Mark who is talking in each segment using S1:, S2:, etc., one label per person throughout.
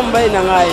S1: mbai na ngai.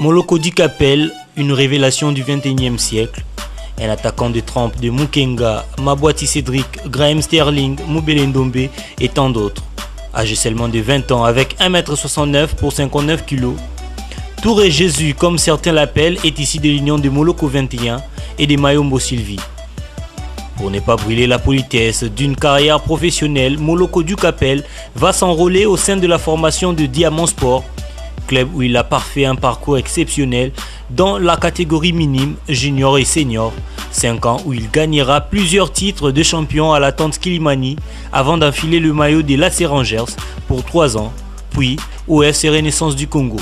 S2: Moloko du Capel, une révélation du XXIe siècle. Un attaquant de trempe de Mukenga, Mabwati Cédric, Graham Sterling, Moubele Ndombe et tant d'autres. Âgé seulement de 20 ans avec 1m69 pour 59 kg. Touré Jésus, comme certains l'appellent, est ici de l'union de Moloko 21 et de Mayombo Sylvie. Pour ne pas brûler la politesse d'une carrière professionnelle, Moloko du Capel va s'enrôler au sein de la formation de Diamant Sport, club où il a parfait un parcours exceptionnel dans la catégorie minime, junior et senior. 5 ans où il gagnera plusieurs titres de champion à la Tente Kilimani avant d'enfiler le maillot de l'AC Rangers pour 3 ans, puis au FC Renaissance du Congo.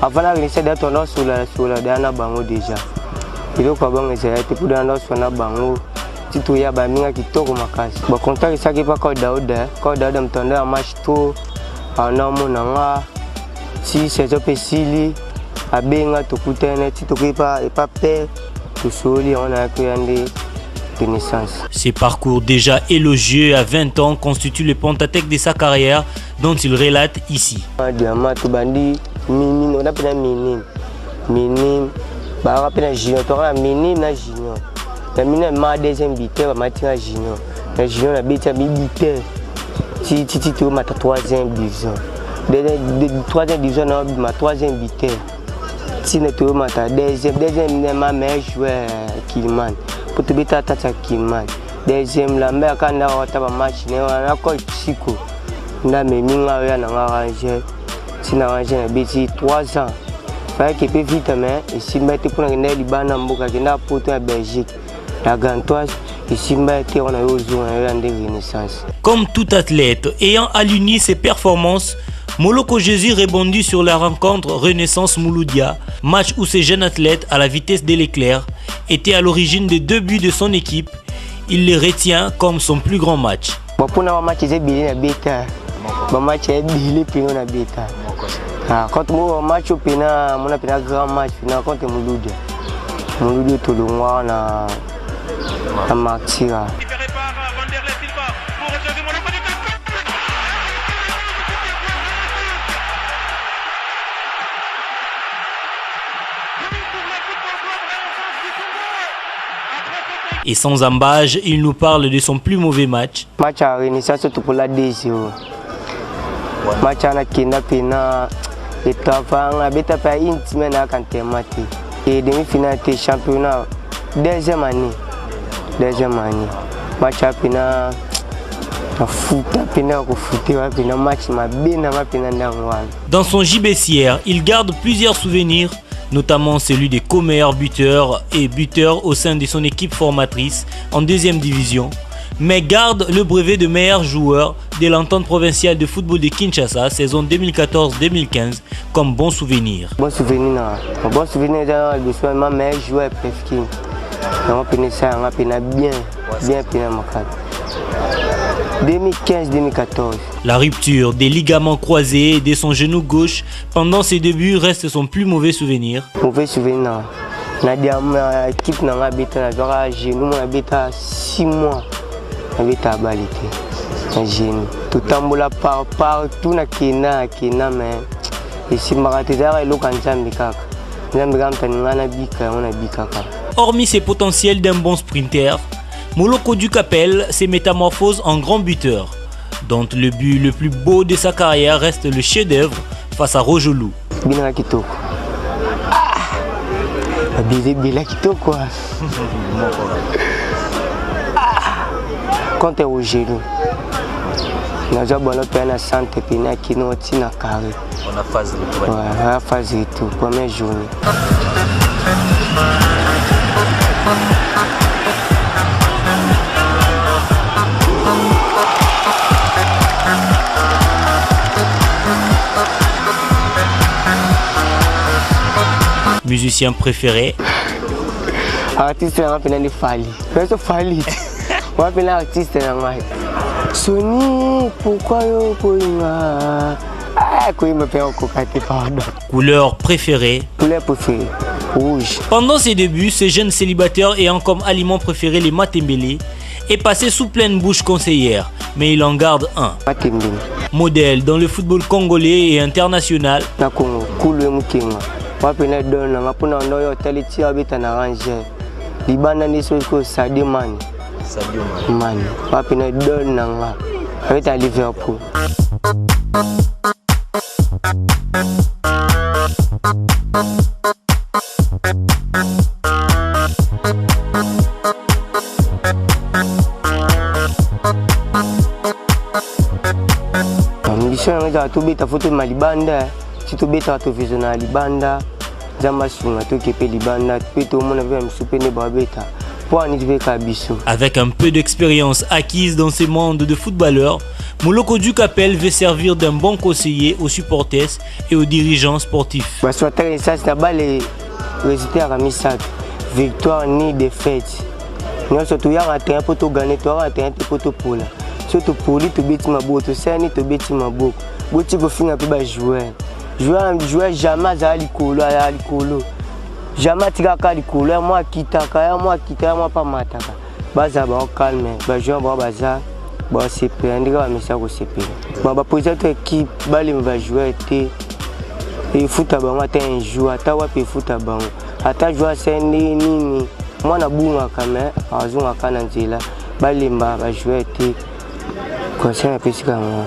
S1: Avant la renaissance d'être on sur la dernière bango déjà. Il faut qu'on ait été pour dans notre sur la bango. Si tu y as baminga qui tourne ma casse. Bon contact ça qui pas quand Daouda me tendait un match tout en homme nanga. Si c'est un peu sili, à benga tout coûter net si tu pas et pas peur tout soli on a créé de naissance.
S2: Ses parcours déjà élogieux à 20 ans constituent le pentatèque de sa carrière dont il relate ici.
S1: Diamant tout bandit. Minime, on appelle minime, bah on appelle junior, on a minime na junior. La minime ma deuxième buteur, ma tia junior. La junior la buteur mi buteur. Si tu ma troisième division. Troisième division na ma troisième buteur. Si tu ma ta deuxième ma meilleur joueur Kilman. Pour te bita tata Kilman. Deuxième la meilleure quand on a ta match, on a encore psycho. On a mes minga ya na arranger. Si on a arrangé 3 ans, il fallait qu'il puisse vite mais si on a été pour la Liban, on a porté à Belgique, la Gantoise, et si on a été on a eu de Renaissance.
S2: Comme tout athlète ayant aligné ses performances, Moloko Jésus rebondit sur la rencontre Renaissance Mouloudia, match où ce jeune athlète à la vitesse de l'éclair était à l'origine des 2 buts de son équipe. Il les retient comme son plus grand match.
S1: Pour le match, c'est bien bêta. Le match est bien on a bêta. Quand on match au Pena, on a un grand match contre Mouloudia. Mouloudia tout le monde a marqué.
S2: Et sans embâge, il nous parle de son plus mauvais match.
S1: Match à Renaissance, surtout pour la DCO. Match à la Kenda Pena, et avant, la bêta pas une semaine à Kantemati. Et demi-finale de championnat, deuxième année. Match à Pena,
S2: dans son gibecière, il garde plusieurs souvenirs, notamment celui des co-meilleurs buteurs et buteurs au sein de son équipe formatrice en 2e division, mais garde le brevet de meilleur joueur de l'entente provinciale de football de Kinshasa saison 2014-2015 comme bon souvenir.
S1: Bon souvenir, de ma meilleur joueur préféré. On a bien 2015-2014.
S2: La rupture des ligaments croisés de son genou gauche pendant ses débuts reste son plus mauvais souvenir.
S1: Mauvais souvenir. L'équipe n'a pas été à genou, on a été 6 mois. On a été à balité. Genou. Tout le temps, partout, on a été mais ici, on a été à
S2: hormis ses potentiels d'un bon sprinter, Moloko du Capel se métamorphose en grand buteur, dont le but le plus beau de sa carrière reste le chef-d'œuvre face à Rojolou.
S1: Bila kitoko. Quand tu es au genou, nous avons un centre qui est na carré.
S2: On a phase de retour.
S1: Ouais, la phase de retour, première journée.
S2: Musicien préféré?
S1: Artiste là, on a Fali. C'est Fali. On appelle l'artiste là. Sony, pourquoi yo koinga? Ah, quoi me fait encore côté pardon.
S2: Couleur préférée?
S1: Couleur préférée, rouge.
S2: Pendant ses débuts, ce jeune célibataire ayant comme aliment préféré les matembele est passé sous pleine bouche conseillère, mais il en garde un.
S1: Matembele.
S2: Modèle dans le football congolais et international.
S1: Na Congo, Koulou Mukenga. On appelle donne, on appelle dans yo talenti abeta na ranger. Libana ni soko Sadio Mane.
S2: Sadio
S1: Mane. On appelle donne nanga. Avec à Liverpool. Ambition nga to beta photo malibanda. Si tu beta to vision na libanda. Zamba sunga to kepe libanda. Peto mona ve msupe ne babeta.
S2: Avec un peu d'expérience acquise dans ces mondes de footballeurs, Moloko Dukapel veut servir d'un bon conseiller aux supporters et aux dirigeants sportifs.
S1: Les résultats à Missak, victoire ni défaite. Nous sommes à terrain pour tout gagner, tu as terrain pour tout pour là. Surtout pour lui, tu bêtis ma boue, tu sais ni tu bêtis ma boue. Tu peux finir un peu jouer. Jouer jamais à l'icolo, à l'icolo. Jamais tiraka l'icolo, moi kitaka, moi pas mataka. Baza ba calme, ba jouer ba baza. Bon, c'est peu, on dirait que c'est CP. Bon, bah, pour cette équipe, il va jouer. Et foot à banc, un joueur, il foot à banc. Attends, jouer c'est nini. Moi, na bouma quand même, à zone à Kananzela. Balimba va jouer. Conseil un peu si comme moi.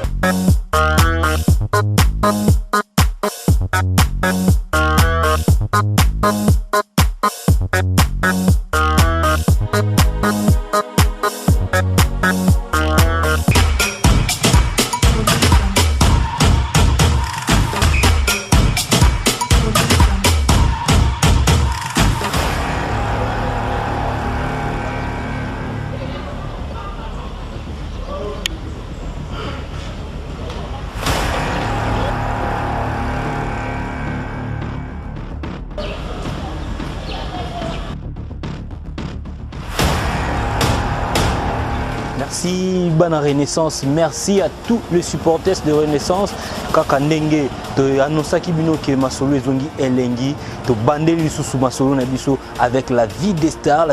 S2: Merci Bana Renaissance, merci à tous les supporters de Renaissance. Kaka ndenge to anonsaki bino ke masolo ezongi elengi to bandeli lisusu masolo na biso avec la vie des stars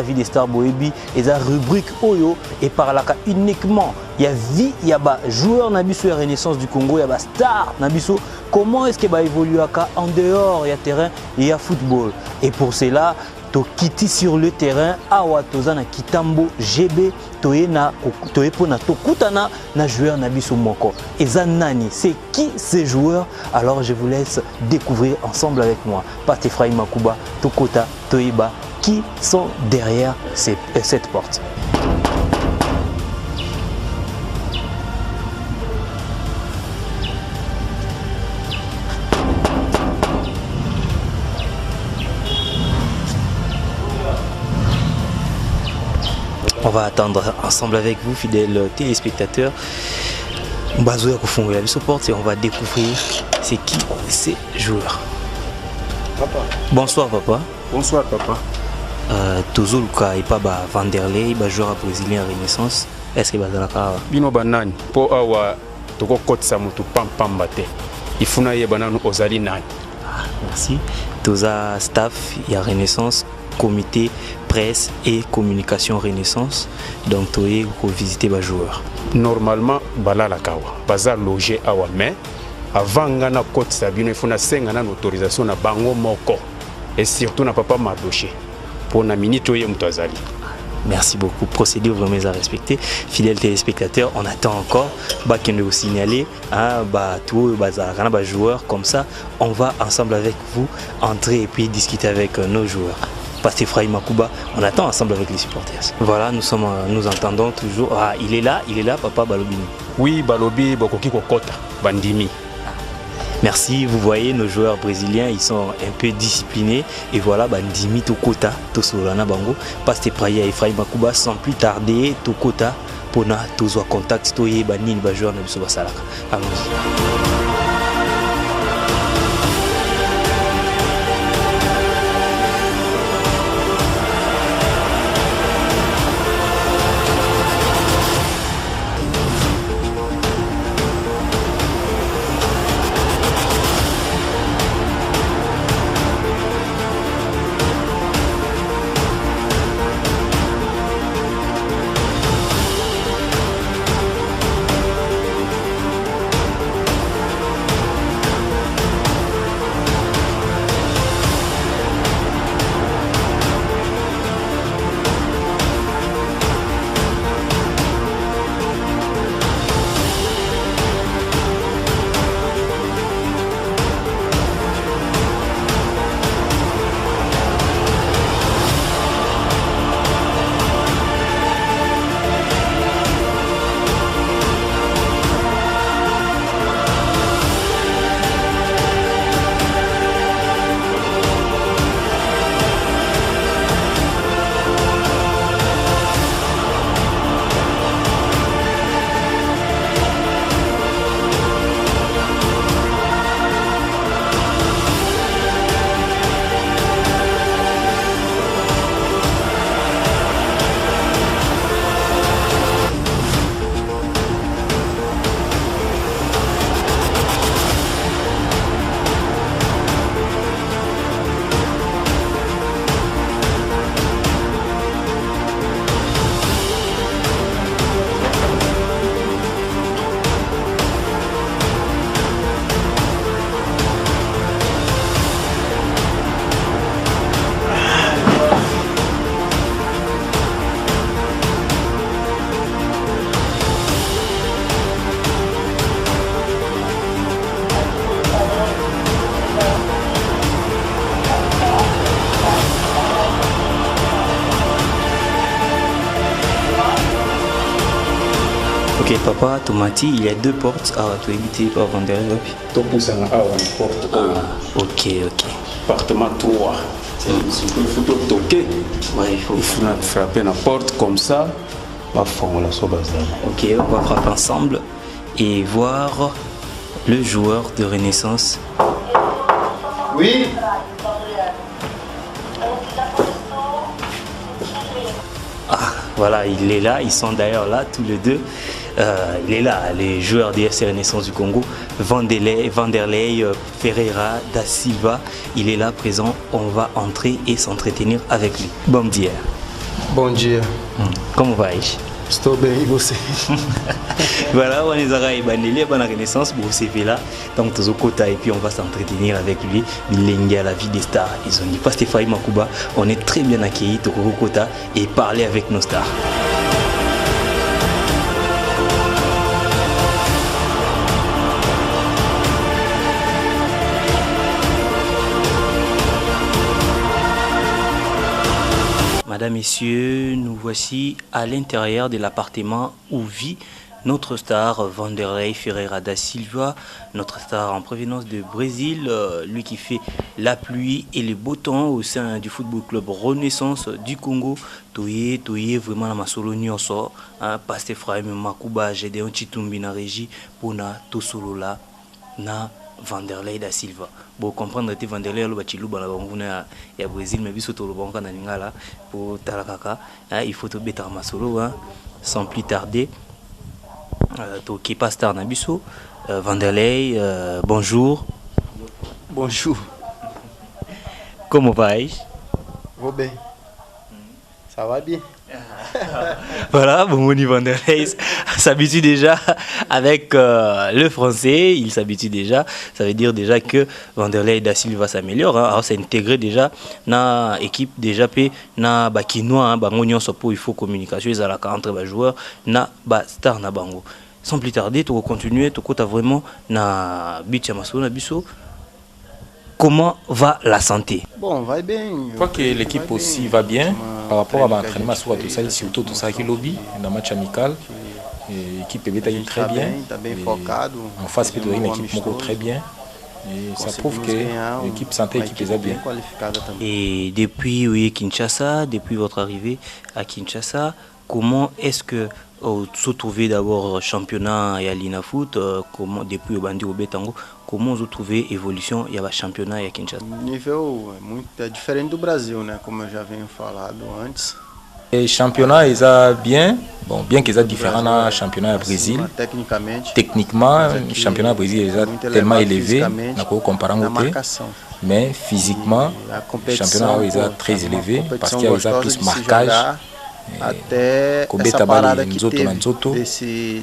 S2: boebi et la rubrique Oyo et par là uniquement il y a vie il y a ba joueur na biso ya Renaissance du Congo, il y a ba star na biso. Comment est-ce que ba évoluer en dehors il y a terrain et il y a football et pour cela Kiti sur le terrain awa tozana kitambo GB toyena toepona tokutana na joueur na biso moko eza nani, c'est qui ces joueurs? Alors je vous laisse découvrir ensemble avec moi. Pat Ephraim Makuba Tokota Toiba qui sont derrière cette porte. On va attendre ensemble avec vous, fidèles téléspectateurs. On va découvrir c'est qui ces joueurs.
S3: Papa.
S2: Bonsoir papa.
S3: Bonsoir papa.
S2: Tozoluka et pas Vanderlei, joueur brésilien Renaissance. Est-ce que bazalaka
S3: bino banani po awa toko kotsa mutu pamba te. Ifuna ye bananu ozali nani.
S2: Merci. Toza staff ya Renaissance, comité presse et communication Renaissance. Donc tu es visiter les joueurs.
S3: Normalement balala kawa baza loger awa mais avant ngana côte sabino il faut na senga na autorisation na bango moko et surtout na papa mardoché pour na minute oye mutazali.
S2: Merci beaucoup. Procédure vraiment à respecter. Fidèles téléspectateurs, on attend encore qui nous signaler tous les joueurs comme ça. On va ensemble avec vous entrer et puis discuter avec nos joueurs. Pasteur Ephraim Makuba. On attend ensemble avec les supporters. Voilà, nous entendons toujours. Ah, il est là, Papa Balobini.
S3: Oui, Balobi, Bokoki Kokota, Bandimi.
S2: Merci, vous voyez nos joueurs brésiliens, ils sont un peu disciplinés et voilà, Bandimi Tokota, Tosolana Bango, Pasteur Ephraim Makuba, sans plus tarder, Tokota, Pona, Tozoa Contact, Toye, Banin, Bajouan, Nabisoba Salaka. Allons-y. Ok, Papa Tomati, il y a deux portes à éviter par Vanderlei. Ok.
S3: Appartement 3. Il faut toquer.
S2: Ouais,
S3: il faut frapper la porte comme ça.
S2: Ok, on va frapper ensemble et voir le joueur de Renaissance.
S4: Oui.
S2: Ah, voilà, il est là. Ils sont d'ailleurs là, tous les deux. Il est là, les joueurs des FC Renaissance du Congo, Vanderlei, Ferreira, Da Silva, il est là présent, on va entrer et s'entretenir avec lui. Bon dia.
S4: Bom dia.
S2: Comment va-t-il?
S4: Estou bem, e você?
S2: Voilà, on est à la Renaissance, bon CV là, donc tous au côté et puis on va s'entretenir avec lui, bilingue à la vie des stars. Ils ont dit Pasteur Ephraim Makuba, on est très bien accueillis au Kota et parler avec nos stars. Madame, Messieurs, nous voici à l'intérieur de l'appartement où vit notre star Vanderlei Ferreira da Silva, notre star en provenance du Brésil, lui qui fait la pluie et le beau temps au sein du football club Renaissance du Congo. Toye vraiment la masolo nyonso, Pasteur Ephraim Makuba, Gédéon Chitumbi na régie pour na tosolo la na Vanderlei da Silva. Bon, comprendre que Vanderlei le bachilou bana banguna ya Brésil mais biso to banka na lingala pour talakaka, il faut te beta masolo sans plus tarder. To qui pasteur na biso Vanderlei, bonjour.
S4: Bonjour.
S2: Comment vas-tu?
S4: Vou bem. Ça va bien.
S2: Voilà, bon, Vanderlei s'habitue déjà avec le français, il s'habitue déjà, ça veut dire déjà que Vanderlei da Silva s'améliore, alors c'est intégré déjà dans l'équipe déjà na bakinois, bango nyonso po il faut communication ezalaka entre les joueurs na ba star na bango. Sans plus tarder, tu vas continuer, tu as vraiment na bicha masolo na biso. comment va la santé?
S4: Bon, va bien.
S5: Je crois que l'équipe aussi va bien par rapport à l'entraînement, tout ça, surtout tout ça qui lobby dans le match amical. L'équipe est très bien. En face, c'est une équipe très bien. Et ça prouve que l'équipe santé l'équipe est bien.
S2: Et depuis oui, Kinshasa, depuis votre arrivée à Kinshasa, comment est-ce que vous trouvez d'abord championnat et à l'Inafoot, comment depuis au Bandi au Betango, comment vous trouvez l'évolution et le championnat et à Kinshasa?
S4: Nível muito diferente do Brasil, né? Como eu já venho falado antes.
S5: Le championnat est bien, bon, bien qu'ils soient différents du championnat au Brésil. Techniquement, le championnat au Brésil est tellement élevé, comparé au côté. Mais physiquement, le championnat est très élevé parce qu'il y a plus de marquage.
S4: Até essa parada que teve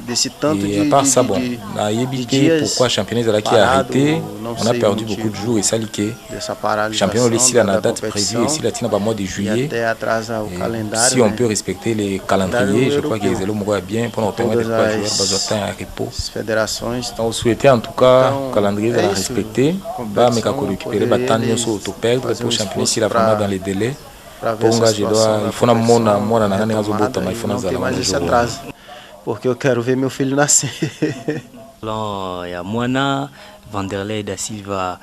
S4: desse tanto
S5: et à part ça, bon, on a évité pourquoi le championnat qui a arrêté, on a perdu beaucoup de jours et ça liqué. Le championnat ici a la date prévue ici là au mois de juillet. Si on peut respecter les calendriers, je crois que les élèves vont bien pour nous permettre de jouer besoin un repos. On souhaitait en tout cas le calendrier de respecter, bah mais qu'on récupérer battant nous sur perdre pour le championnat ici là vraiment dans les délais.
S4: Porque eu quero ver meu filho nascer.
S2: Alors, il y a Moana, Vanderlei da Silva,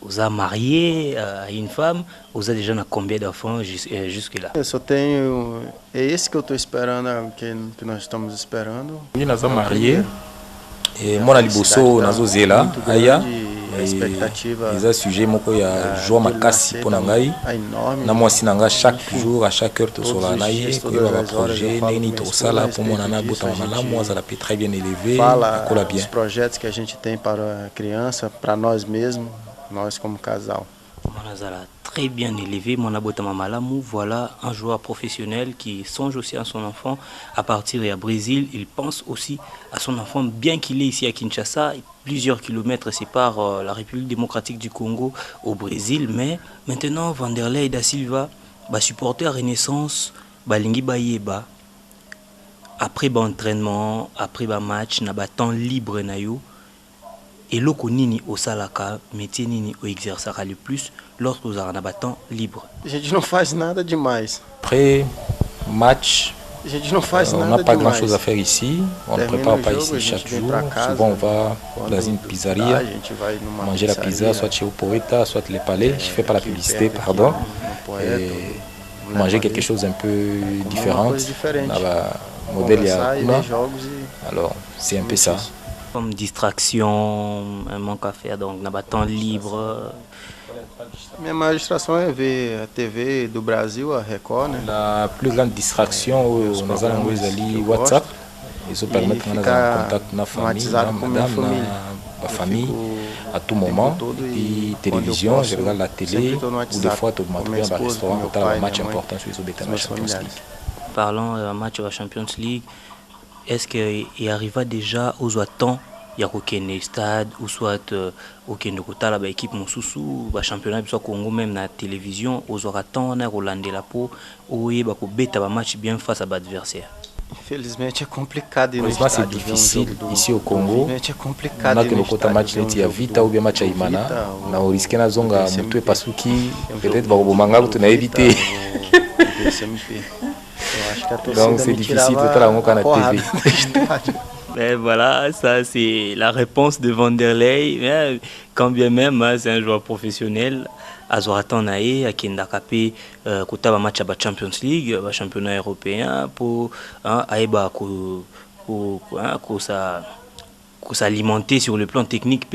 S2: vous a marié à une femme, vous a déjà combien d'enfants jusque-là?
S4: Eu só tenho, é esse que eu estou esperando, que nós estamos esperando.
S5: Nós somos mariés et Mona Liboso nazo zela aya. Les a sujet moko ya joie makasi pour nangai na mwasi nanga chaque jour à chaque heure to sola naye ko ba projet neni to sala pour mon ana bota malamu azala très bien élevé cola bien.
S4: Os projetos que a gente tem para a criança, para nós mesmos, nós como casal.
S2: Manazala très bien élevé, mon abotama malamu, voilà un joueur professionnel qui songe aussi à son enfant à partir du Brésil. Il pense aussi à son enfant, bien qu'il est ici à Kinshasa, plusieurs kilomètres séparent la République démocratique du Congo au Brésil. Mais maintenant, Vanderlei da Silva, supporter Renaissance, Balingi Bayeba, après entraînement, après match, na temps libre na yo. Et loko nini au salaka, métier nini au exerçara le plus lorsque vous avez un temps libre.
S4: A gente não faz nada demais.
S5: Après match,
S4: a gente não faz
S5: on
S4: nada
S5: n'a pas
S4: demais.
S5: grand chose à faire ici. On ne prépare pas ici chaque jour. Souvent on va dans une pizzeria, manger la pizza, soit chez Opoeta, soit les palais. Je fais pas la publicité, pardon. Et manger quelque chose un peu différent. Modèle alors c'est un peu ça.
S2: Comme distraction, un manque à faire, donc on a temps libre.
S4: Minha maior distração é ver a TV do Brasil, a Record, né?
S5: La plus grande distraction, nous allons les WhatsApp. Ils nous permettent de avoir contact avec la famille, madame, la famille, à tout moment. Et télévision, je regarde la télé, ou des fois, tu m'as trouvé dans un restaurant, tu as un match important sur les Champions League.
S2: Parlons d'un match de la Champions League. Est-ce qu'il arriva déjà aux temps il y a aucun stade ou soit aucun côté la équipe Moussousou le championnat soit Congo même na télévision aux temps na Rolande la peau ou il va beta un match bien face à l'adversaire?
S4: Infelizmente é complicado ir no
S5: estádio. C'est difficile ici au Congo. On a que no côté match leti ya vita ou bien match ya imana na risque na zonga mutu pasuki peut-être va bomanga tu na éviter. Donc c'est difficile totalement quand on a TV.
S2: Mais voilà, ça c'est la réponse de Vanderlei. Quand bien même c'est un joueur professionnel, Azoratan Nae, à Kendakape, quand un match à la Champions League, le championnat européen, pour s'alimenter sur le plan technique,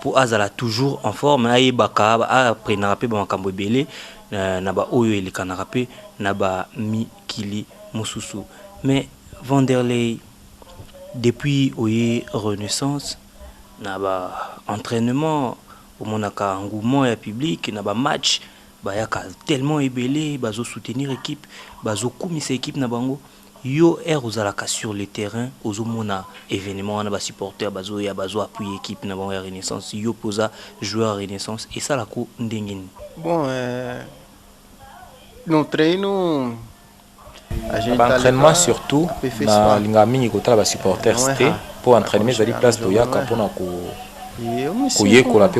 S2: pour Azala toujours en forme, après Narape, Bakambo Belé, Naba Oyo et les Kanarape, Naba Mikili Moussousou. Mais Vanderlei, depuis Oye Renaissance, Naba entraînement, au monaka engouement et public, Naba match, Bayaka tellement ébélé, Bazo soutenir l'équipe, Bazo commis équipe Nabango. Yo Ozalaka sur le terrain, Ozomona événement, Naba supporter, Bazo ya Bazo appuyer équipe Nabango Renaissance, Yo posa joueur Renaissance, et ça la coup ndengeni.
S4: Bon, no treino.
S5: L'entraînement surtout, na lingami ni kota ba supporter c'était pour entraîner les places de yaka pour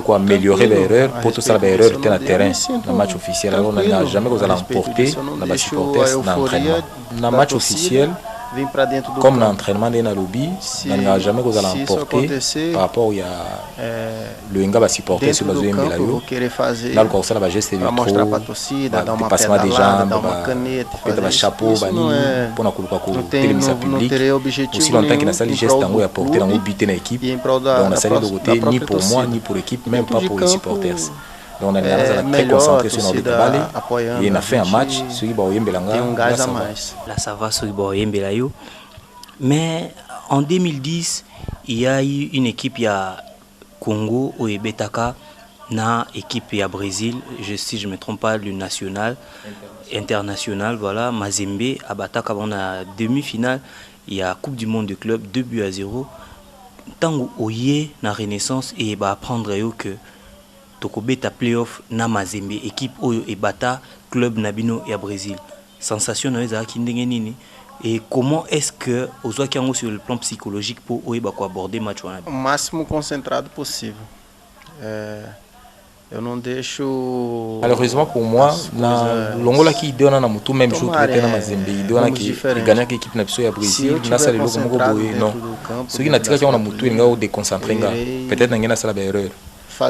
S5: pour améliorer l'erreur pour tout ça l'erreur était dans le terrain dans match officiel. Alors on n'a jamais osé l'emporter dans les supporters dans l'entraînement. Dans le match officiel, comme dans l'entraînement de Nalobi, on n'a jamais osé l'emporter par rapport à le Nga va supporter sur le Zoé Mbelayo. Là, le corps va geste de trop, dépassement des jambes, peut-être chapeau, pour nous téléviser public. Aussi longtemps qu'il a sali geste dans le porter dans le but de l'équipe, on a sali de côté ni pour moi ni pour l'équipe, même pas pour les supporters. Donc on est très concentré sur notre travail et on a fait un match sur Yembelanga.
S2: Là ça va sur Yembelayo. Mais en 2010, il y a eu une équipe, il y a Congo ou Betaka, na équipe il y a Brésil, si je ne me trompe pas, le national, international, voilà, Mazembe, à Bataka, on a demi-finale, il y a Coupe du Monde de club, 2-0. Tant où il y a la Renaissance et bah apprendre que Tokobeta playoff na Mazembe équipe Oyo et Bata club Nabino et à Brésil. Sensation et comment est-ce que aux autres sur le plan psychologique pour aborder le match?
S4: O máximo concentrado possível. Eu não deixo.
S5: Malheureusement pour moi, na longola qui donne na mutu même jour que na Mazembe, il donne qui gagne que équipe na biso ya Brésil, na sala loko moko boye non. Ce qui na tika na mutu nga o déconcentré nga. Peut-être na sala ba erreur.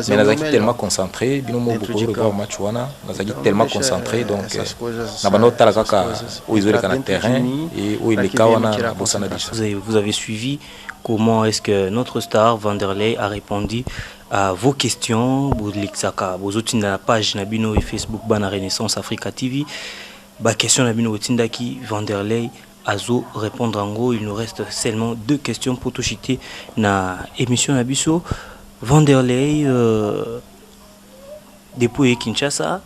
S5: Mais nous sommes tellement concentrés, nous sommes beaucoup de match, nous sommes tellement concentrés, donc
S2: vous avez suivi comment est-ce que notre star Vanderlei a répondu à vos questions, vous êtes dans la page Nabino et Facebook Bana Renaissance Africa TV, la question Nabino Tindaki Vanderlei Azo répondre en gros, il nous reste seulement 2 questions pour tout chiter na émission Nabiso. Vanderlei, depuis Kinshasa,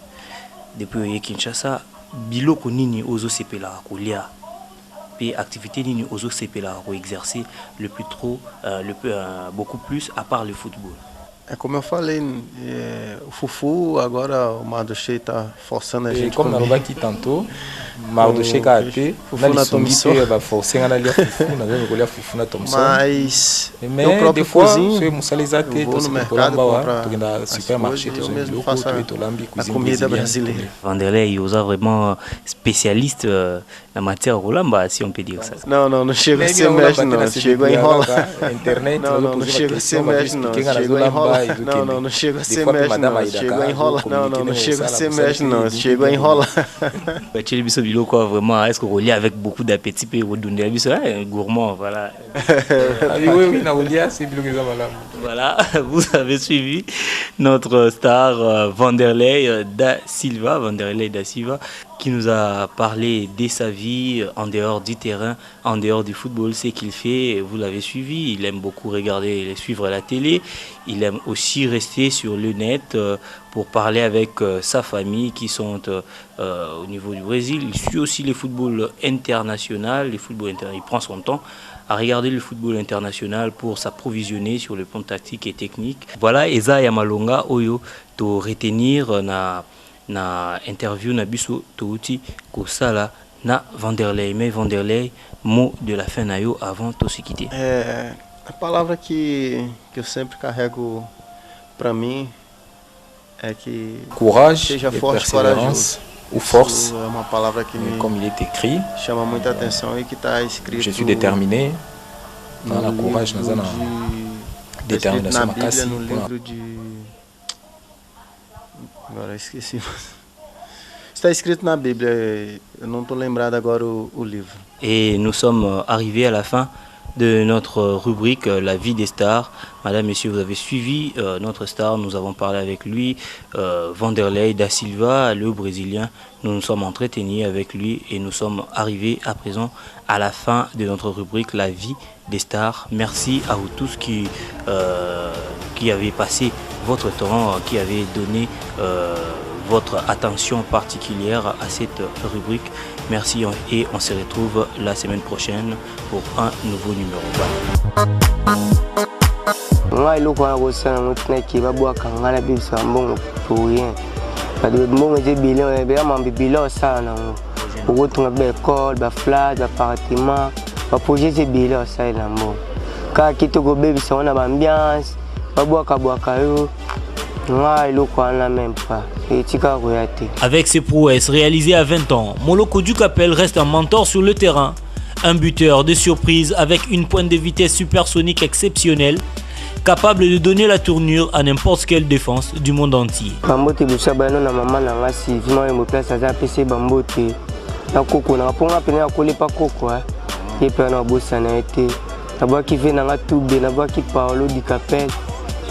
S2: biloko nini ozo sepela kolia, puis activité nini ozo sepela ko exercer le plus trop, beaucoup plus à part le football.
S4: Como eu falei, o Fufu agora o Mardoché está forçando a gente.
S5: Como na lugar aqui tanto, Mardoché cá até, na tomissão vai forçando ali a Fufu, na vez olhar Fufu na tomissão.
S4: Mas eu próprio cozinho,
S5: eu
S4: vou no mercado
S5: porque na supermarché
S4: eu mesmo faço a comida brasileira.
S2: Vanderlei, vous êtes vraiment spécialiste na matière rolamba, si on peut dire ça.
S4: Não chego a ser mestre não, chego a enrolar.
S5: Internet,
S4: não chego a ser mestre não, chego a enrolar. Não chego a ser mestre não, chego a enrolar. Não chego a ser mestre não, chego a enrolar.
S2: Vraiment, est-ce qu'on relie avec beaucoup d'appétit et redonner gourmand, voilà. Voilà, vous avez suivi notre star Vanderlei da Silva, qui nous a parlé de sa vie en dehors du terrain, en dehors du football, ce qu'il fait. Vous l'avez suivi, il aime beaucoup regarder, suivre la télé. Il aime aussi rester sur le net pour parler avec sa famille qui sont au niveau du Brésil. Il suit aussi le football international. Il prend son temps à regarder le football international pour s'approvisionner sur le plan tactique et technique. Voilà, Eza Yamalonga Oyo, to retenir na interview na biso touti kosala na Vanderlei. Mais Vanderlei, mot de la fin na yo avant de se quitter.
S4: A palavra que eu sempre carrego para mim é que
S5: courage,
S4: seja forte, corajoso.
S5: Ou force,
S4: é uma palavra que me
S5: comme il est écrit,
S4: chama muita atenção e que está escrito.
S5: Je suis déterminé. Dans la courage, dans la détermination,
S4: na Bíblia, no livro de agora esqueci. Está escrito na Bíblia, eu não estou lembrado agora o livro.
S2: Et nous sommes arrivés à la fin de notre rubrique La vie des stars. Madame, messieurs, vous avez suivi notre star. Nous avons parlé avec lui, Vanderlei da Silva, le Brésilien. Nous nous sommes entretenus avec lui et nous sommes arrivés à présent à la fin de notre rubrique La vie des stars. Merci à vous tous qui avez passé votre temps, qui avez donné votre attention particulière à cette rubrique. Merci et on se retrouve la semaine prochaine pour un nouveau numéro.
S1: Moi, je suis un qui va boire quand on a des bon pour rien. Parce que bon, j'ai bilan, j'ai bilan ça. Pour retourner à l'école, à flat, appartement, pour projet c'est bilan ça là bon. Quand tu te go baby, on a ambiance, babwaka yo nga eloko wana même pas etika koya te.
S2: Avec ses prouesses réalisées à 20 ans, Moloko Dukapel reste un mentor sur le terrain, un buteur de surprise avec une pointe de vitesse supersonique exceptionnelle, capable de donner la tournure à n'importe quelle défense du monde entier.
S1: Bambote busa bano na mama na ngasi vima mo place aza pese bambote na koko na ponga pena akole pa koko et puis na bossa na été na bwa ki ve na ngatube na bwa ki Paulo Dukapel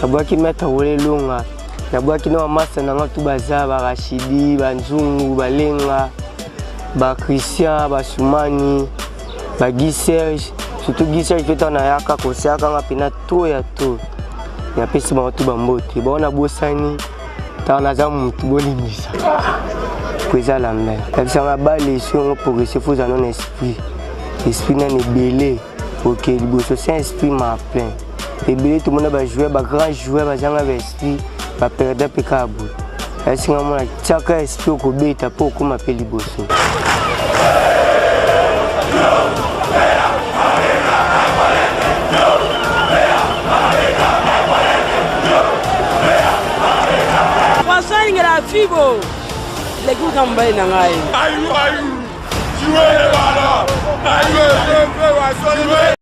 S1: na bwa ki meta wole longa na bwa ki na masa na ngatu baza ba Rashidi banzungu balenga ba Christian ba Soumani ba Guy Serge surtout Guy Serge fait na yaka ko saka ngapena to ya to ya pesi ba watu bambote bona bosani ta na za mutu bolimisa kweza la mer ça va baler sur pour que se faut en esprit n'est belé OK liboso c'est esprit ma plein et belé tout le monde va jouer ba grand joueur ba zanga esprit ba perdre pekabo est-ce que moi chaka esprit ko beta pour ko m'appeler liboso.
S6: Fibo, les coups d'embay n'angaï. Aïe, aïe, jouez les balles. Aïe, jouez.